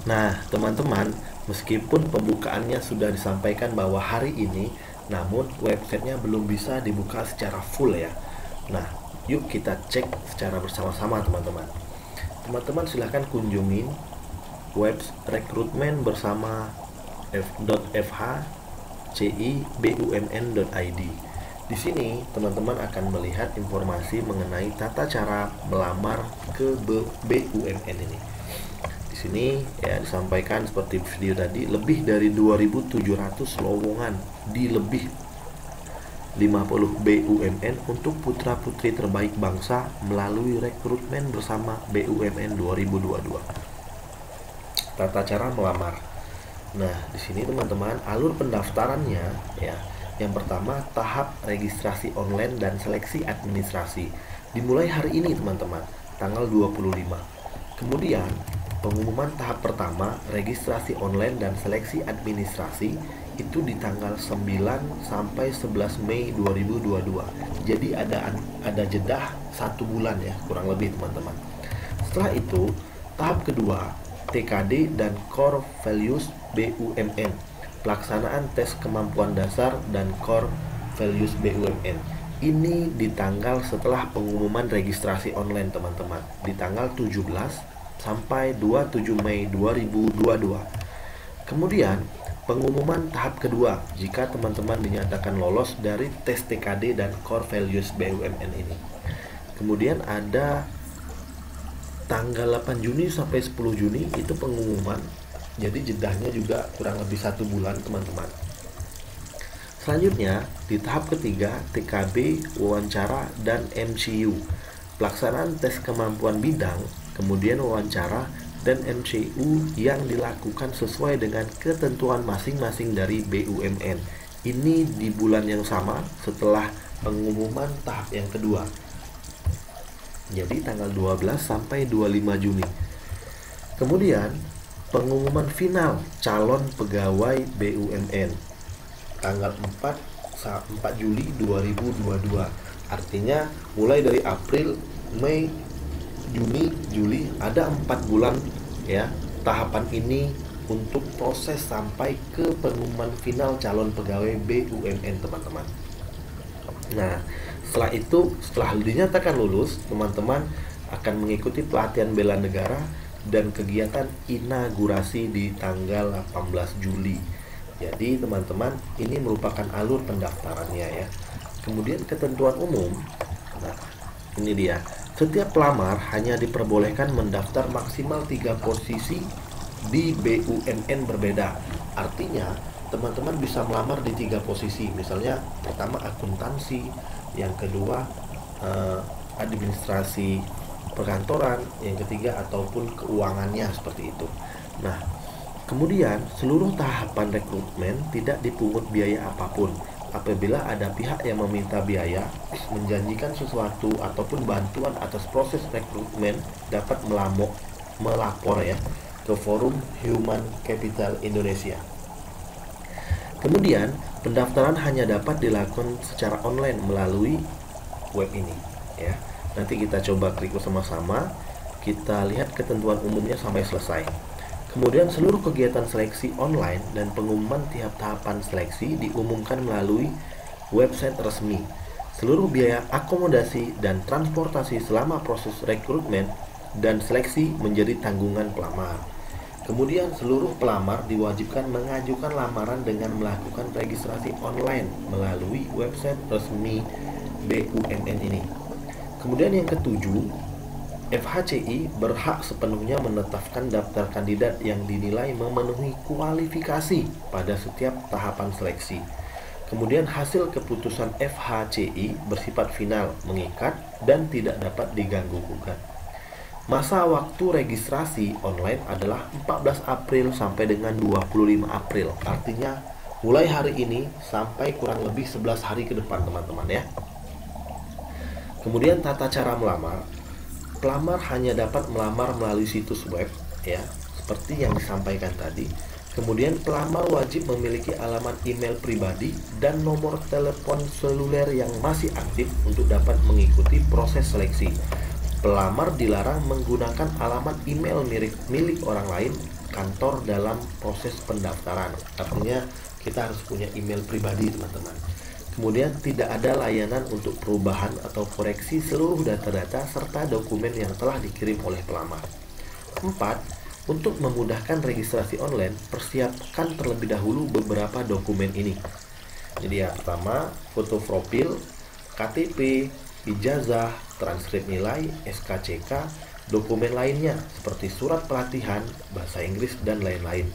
Nah, teman-teman, meskipun pembukaannya sudah disampaikan bahwa hari ini, namun websitenya belum bisa dibuka secara full ya. Nah, yuk kita cek secara bersama-sama teman-teman. Teman-teman silahkan kunjungin web rekrutmen bersama f.fhcibumn.id. Di sini teman-teman akan melihat informasi mengenai tata cara melamar ke BUMN ini. Di sini ya disampaikan seperti video tadi, lebih dari 2.700 lowongan di lebih 50 BUMN untuk putra-putri terbaik bangsa melalui rekrutmen bersama BUMN 2022. Tata cara melamar. Nah, di sini teman-teman, alur pendaftarannya ya. Yang pertama, tahap registrasi online dan seleksi administrasi. Dimulai hari ini teman-teman, tanggal 25. Kemudian, pengumuman tahap pertama, registrasi online dan seleksi administrasi itu di tanggal 9 sampai 11 Mei 2022. Jadi ada jeda 1 bulan ya, kurang lebih teman-teman. Setelah itu, tahap kedua, TKD dan Core Values BUMN. Pelaksanaan tes kemampuan dasar dan Core Values BUMN. Ini di tanggal setelah pengumuman registrasi online teman-teman, di tanggal 17 sampai 27 Mei 2022. Kemudian pengumuman tahap kedua jika teman-teman dinyatakan lolos dari tes TKD dan Core Values BUMN ini. Kemudian ada tanggal 8 Juni sampai 10 Juni itu pengumuman. Jadi jedahnya juga kurang lebih 1 bulan teman-teman. Selanjutnya di tahap ketiga, TKB, wawancara, dan MCU. Pelaksanaan tes kemampuan bidang, kemudian wawancara dan MCU yang dilakukan sesuai dengan ketentuan masing-masing dari BUMN. Ini di bulan yang sama setelah pengumuman tahap yang kedua. Jadi tanggal 12 sampai 25 Juni. Kemudian pengumuman final calon pegawai BUMN tanggal 4 Juli 2022. Artinya mulai dari April, Mei, Juni, Juli, ada 4 bulan ya tahapan ini untuk proses sampai ke pengumuman final calon pegawai BUMN teman-teman. Nah, setelah itu, setelah dinyatakan lulus, teman-teman akan mengikuti pelatihan bela negara dan kegiatan inaugurasi di tanggal 18 Juli. Jadi teman-teman, ini merupakan alur pendaftarannya ya. Kemudian ketentuan umum. Nah, ini dia. Setiap pelamar hanya diperbolehkan mendaftar maksimal 3 posisi di BUMN berbeda. Artinya, teman-teman bisa melamar di 3 posisi. Misalnya, pertama akuntansi, yang kedua administrasi perkantoran, yang ketiga ataupun keuangannya seperti itu. Nah, kemudian seluruh tahapan rekrutmen tidak dipungut biaya apapun. Apabila ada pihak yang meminta biaya, menjanjikan sesuatu ataupun bantuan atas proses rekrutmen, dapat melapor ya ke Forum Human Capital Indonesia. Kemudian pendaftaran hanya dapat dilakukan secara online melalui web ini ya. Nanti kita coba klik bersama-sama, kita lihat ketentuan umumnya sampai selesai. Kemudian seluruh kegiatan seleksi online dan pengumuman tiap tahapan seleksi diumumkan melalui website resmi. Seluruh biaya akomodasi dan transportasi selama proses rekrutmen dan seleksi menjadi tanggungan pelamar. Kemudian seluruh pelamar diwajibkan mengajukan lamaran dengan melakukan registrasi online melalui website resmi BUMN ini. Kemudian yang ketujuh, FHCI berhak sepenuhnya menetapkan daftar kandidat yang dinilai memenuhi kualifikasi pada setiap tahapan seleksi. Kemudian hasil keputusan FHCI bersifat final, mengikat, dan tidak dapat diganggu-gugat. Masa waktu registrasi online adalah 14 April sampai dengan 25 April. Artinya mulai hari ini sampai kurang lebih 11 hari ke depan teman-teman ya. Kemudian tata cara melamar. Pelamar hanya dapat melamar melalui situs web ya, seperti yang disampaikan tadi. Kemudian pelamar wajib memiliki alamat email pribadi dan nomor telepon seluler yang masih aktif untuk dapat mengikuti proses seleksi. Pelamar dilarang menggunakan alamat email milik orang lain kantor dalam proses pendaftaran. Artinya kita harus punya email pribadi, teman-teman. Kemudian tidak ada layanan untuk perubahan atau koreksi seluruh data-data serta dokumen yang telah dikirim oleh pelamar. 4. Untuk memudahkan registrasi online, persiapkan terlebih dahulu beberapa dokumen ini. Jadi yang pertama, foto profil, KTP, ijazah, transkrip nilai, SKCK, dokumen lainnya seperti surat pelatihan, bahasa Inggris, dan lain-lain.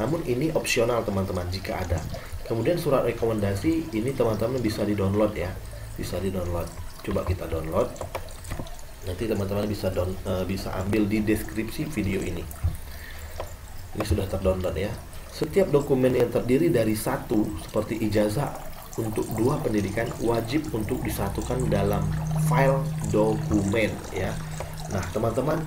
Namun ini opsional, teman-teman, jika ada. Kemudian surat rekomendasi ini teman-teman bisa di-download ya. Bisa di-download. Coba kita download. Nanti teman-teman bisa ambil di deskripsi video ini. Ini sudah terdownload ya. Setiap dokumen yang terdiri dari satu seperti ijazah untuk 2 pendidikan wajib untuk disatukan dalam file dokumen ya. Nah, teman-teman,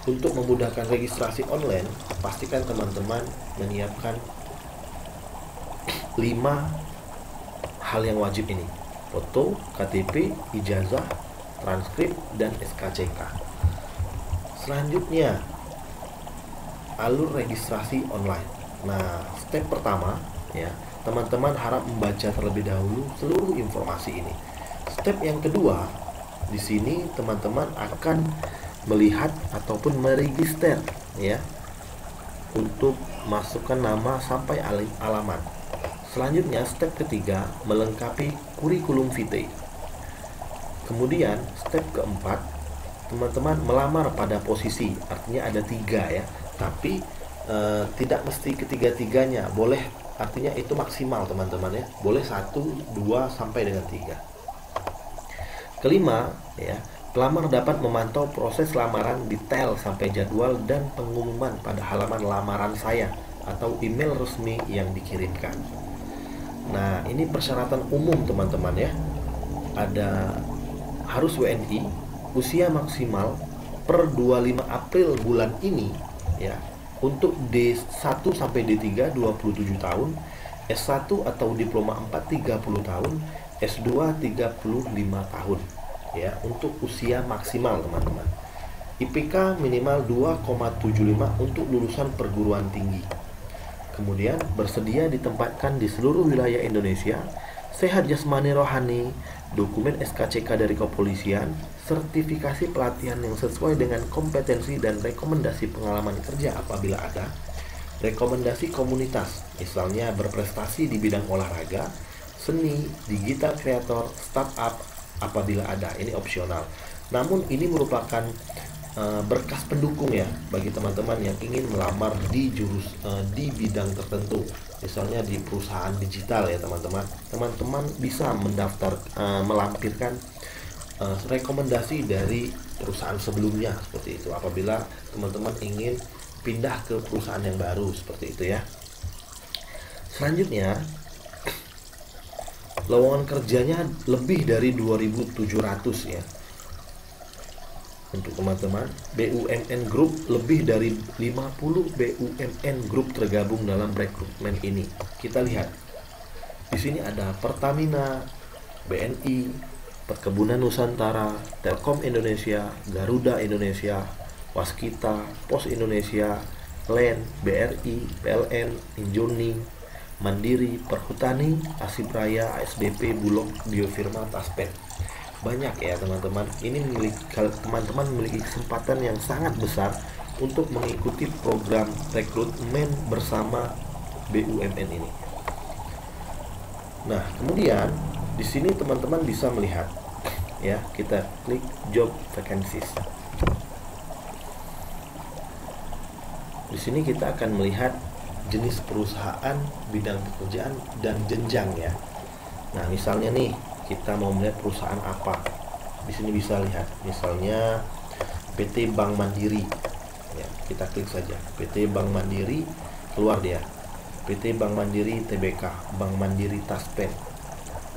untuk memudahkan registrasi online, pastikan teman-teman menyiapkan 5 hal yang wajib ini. Foto, KTP, ijazah, transkrip, dan SKCK. Selanjutnya, alur registrasi online. Nah, step pertama ya, teman-teman harap membaca terlebih dahulu seluruh informasi ini. Step yang kedua, di sini teman-teman akan melihat ataupun meregister ya, untuk masukkan nama sampai alamat. Selanjutnya, step ketiga, melengkapi kurikulum vitae. Kemudian, step keempat, teman-teman melamar pada posisi, artinya ada 3 ya, tapi tidak mesti ketiga-tiganya, boleh, artinya itu maksimal teman-teman ya, boleh 1, 2, sampai dengan 3. Kelima ya, pelamar dapat memantau proses lamaran detail sampai jadwal dan pengumuman pada halaman lamaran saya atau email resmi yang dikirimkan. Nah, ini persyaratan umum teman-teman ya. Ada harus WNI, usia maksimal per 25 April bulan ini ya. Untuk D1 sampai D3 27 tahun, S1 atau diploma 4 30 tahun, S2 35 tahun ya, untuk usia maksimal teman-teman. IPK minimal 2,75 untuk lulusan perguruan tinggi. Kemudian bersedia ditempatkan di seluruh wilayah Indonesia, sehat jasmani rohani, dokumen SKCK dari kepolisian, sertifikasi pelatihan yang sesuai dengan kompetensi dan rekomendasi pengalaman kerja apabila ada, rekomendasi komunitas, misalnya berprestasi di bidang olahraga, seni, digital creator, startup apabila ada. Ini opsional. Namun ini merupakan berkas pendukung ya bagi teman-teman yang ingin melamar di bidang tertentu. Misalnya di perusahaan digital ya teman-teman. Teman-teman bisa mendaftar melampirkan rekomendasi dari perusahaan sebelumnya seperti itu apabila teman-teman ingin pindah ke perusahaan yang baru seperti itu ya. Selanjutnya, lowongan kerjanya lebih dari 2.700 ya. Untuk teman-teman, BUMN Group lebih dari 50 BUMN Group tergabung dalam rekrutmen ini. Kita lihat. Di sini ada Pertamina, BNI, Perkebunan Nusantara, Telkom Indonesia, Garuda Indonesia, Waskita, Pos Indonesia, LEN, BRI, PLN, Injoni, Mandiri, Perhutani, Asibraya, ASDP, Bulog, Bio Firma, Taspen. Banyak ya teman-teman. Ini teman-teman memiliki kesempatan yang sangat besar untuk mengikuti program rekrutmen bersama BUMN ini. Nah, kemudian di sini teman-teman bisa melihat ya, kita klik job vacancies. Di sini kita akan melihat jenis perusahaan, bidang pekerjaan, dan jenjang ya. Nah, misalnya nih kita mau melihat perusahaan apa. Di sini bisa lihat, misalnya PT Bank Mandiri. Ya, kita klik saja PT Bank Mandiri, keluar dia. PT Bank Mandiri TBK, Bank Mandiri Taspen.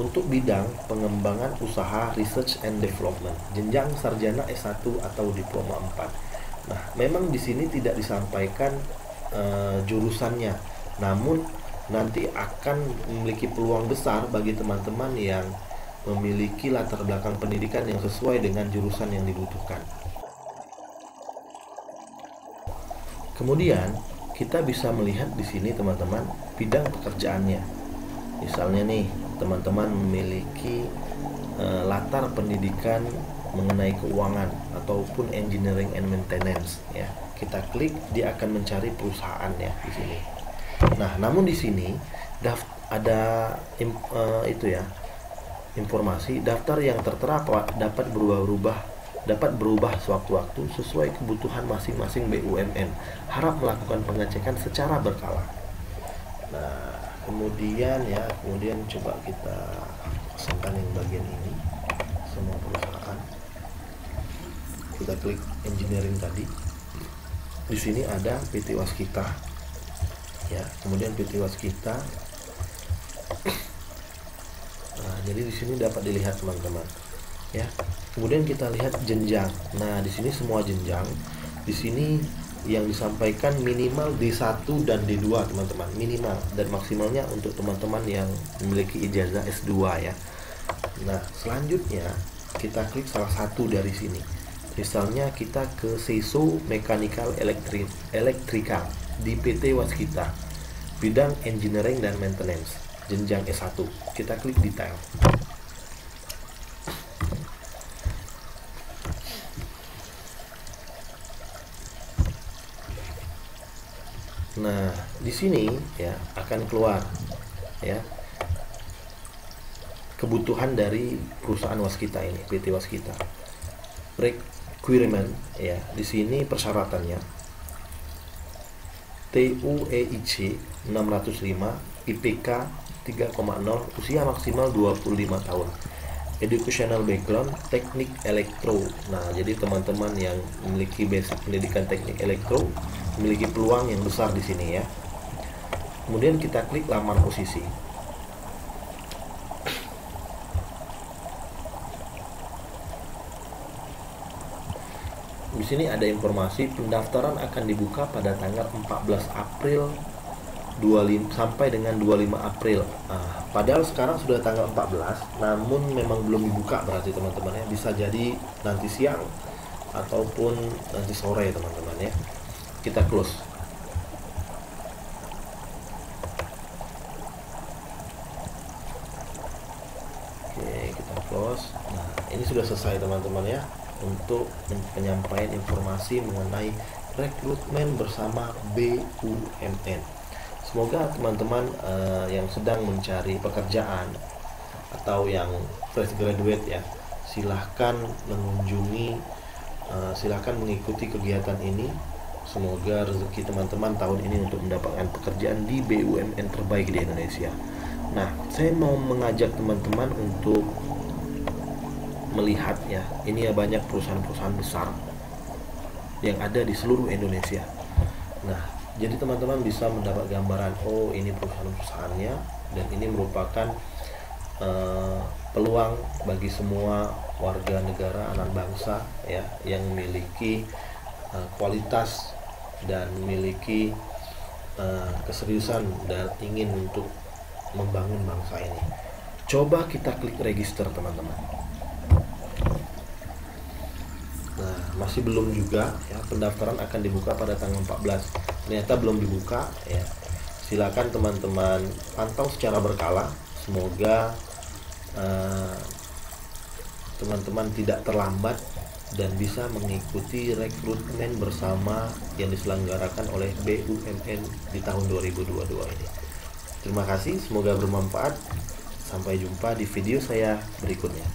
Untuk bidang pengembangan usaha research and development, jenjang sarjana S1 atau diploma 4. Nah, memang di sini tidak disampaikan jurusannya. Namun nanti akan memiliki peluang besar bagi teman-teman yang memiliki latar belakang pendidikan yang sesuai dengan jurusan yang dibutuhkan. Kemudian kita bisa melihat di sini teman-teman bidang pekerjaannya. Misalnya nih, teman-teman memiliki latar pendidikan mengenai keuangan ataupun engineering and maintenance ya. Kita klik, dia akan mencari perusahaan ya di sini. Nah, namun di sini ada informasi daftar yang tertera dapat berubah sewaktu-waktu sesuai kebutuhan masing-masing BUMN. Harap melakukan pengecekan secara berkala. Nah, kemudian coba kita pasangkan yang bagian ini, semua perusahaan. Kita klik engineering tadi. Di sini ada PT Waskita. Ya, kemudian PT Waskita. Nah, jadi di sini dapat dilihat teman-teman. Ya. Kemudian kita lihat jenjang. Nah, di sini semua jenjang. Di sini yang disampaikan minimal D1 dan D2 teman-teman, minimal, dan maksimalnya untuk teman-teman yang memiliki ijazah S2 ya. Nah, selanjutnya kita klik salah satu dari sini. Misalnya kita ke SESO Mechanical Electrical di PT Waskita, bidang engineering dan maintenance, jenjang S1. Kita klik detail. Nah, di sini ya akan keluar ya kebutuhan dari perusahaan Waskita ini, PT Waskita. Requirement ya, di sini persyaratannya TUEIC 605, IPK 3,0, usia maksimal 25 tahun. Educational background teknik elektro. Nah, jadi teman-teman yang memiliki basic pendidikan teknik elektro memiliki peluang yang besar di sini ya. Kemudian kita klik lamar posisi. Di sini ada informasi pendaftaran akan dibuka pada tanggal 14 April 25 sampai dengan 25 April. Nah, padahal sekarang sudah tanggal 14, namun memang belum dibuka berarti teman-teman ya. Bisa jadi nanti siang ataupun nanti sore teman-teman ya. Kita close. Oke, kita close. Nah, ini sudah selesai teman-teman ya untuk penyampaian informasi mengenai rekrutmen bersama BUMN. Semoga teman-teman yang sedang mencari pekerjaan atau yang fresh graduate ya, silahkan mengikuti kegiatan ini. Semoga rezeki teman-teman tahun ini untuk mendapatkan pekerjaan di BUMN terbaik di Indonesia. Nah, saya mau mengajak teman-teman untuk melihat ya, ini ya banyak perusahaan-perusahaan besar yang ada di seluruh Indonesia. Nah, jadi teman-teman bisa mendapat gambaran, oh ini perusahaan-perusahaannya, dan ini merupakan peluang bagi semua warga negara anak bangsa ya yang memiliki kualitas dan memiliki keseriusan dan ingin untuk membangun bangsa ini. Coba kita klik register teman-teman. Nah, masih belum juga ya, pendaftaran akan dibuka pada tanggal 14. Ternyata belum dibuka ya. Silakan teman-teman pantau secara berkala. Semoga teman-teman tidak terlambat dan bisa mengikuti rekrutmen bersama yang diselenggarakan oleh BUMN di tahun 2022 ini. Terima kasih, semoga bermanfaat. Sampai jumpa di video saya berikutnya.